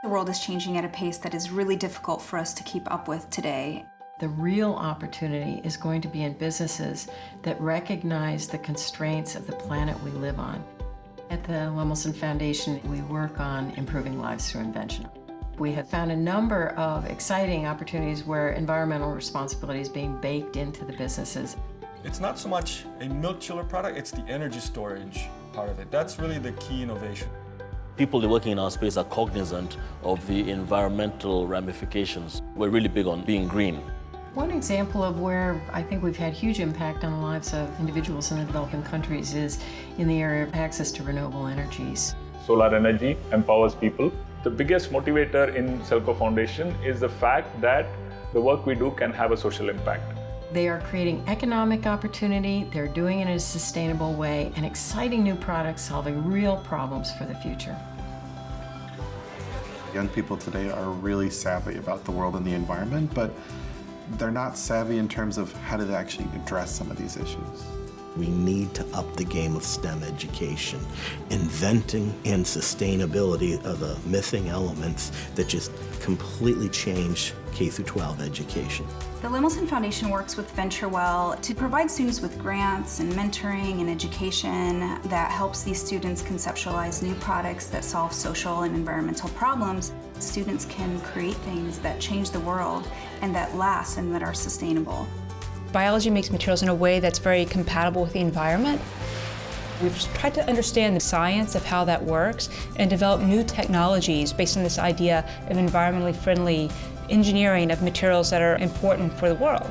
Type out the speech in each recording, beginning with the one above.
The world is changing at a pace that is really difficult for us to keep up with today. The real opportunity is going to be in businesses that recognize the constraints of the planet we live on. At the Lemelson Foundation, we work on improving lives through invention. We have found a number of exciting opportunities where environmental responsibility is being baked into the businesses. It's not so much a milk chiller product, it's the energy storage part of it. That's really the key innovation. People working in our space are cognizant of the environmental ramifications. We're really big on being green. One example of where I think we've had huge impact on the lives of individuals in the developing countries is in the area of access to renewable energies. Solar energy empowers people. The biggest motivator in Selco Foundation is the fact that the work we do can have a social impact. They are creating economic opportunity, they're doing it in a sustainable way, and exciting new products solving real problems for the future. Young people today are really savvy about the world and the environment, but they're not savvy in terms of how to actually address some of these issues. We need to up the game of STEM education. Inventing and sustainability are the missing elements that just completely change K-12 education. The Lemelson Foundation works with VentureWell to provide students with grants and mentoring and education that helps these students conceptualize new products that solve social and environmental problems. Students can create things that change the world and that last and that are sustainable. Biology makes materials in a way that's very compatible with the environment. We've tried to understand the science of how that works and develop new technologies based on this idea of environmentally friendly engineering of materials that are important for the world.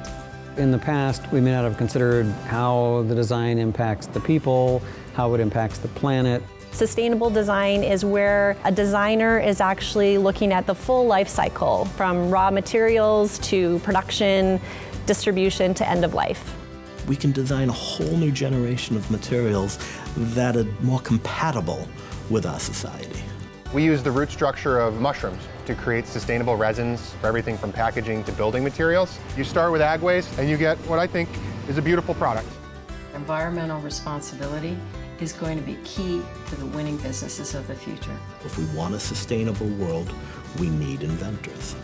In the past, we may not have considered how the design impacts the people, how it impacts the planet. Sustainable design is where a designer is actually looking at the full life cycle, from raw materials to production, distribution to end of life. We can design a whole new generation of materials that are more compatible with our society. We use the root structure of mushrooms to create sustainable resins for everything from packaging to building materials. You start with ag waste and you get what I think is a beautiful product. Environmental responsibility is going to be key to the winning businesses of the future. If we want a sustainable world, we need inventors.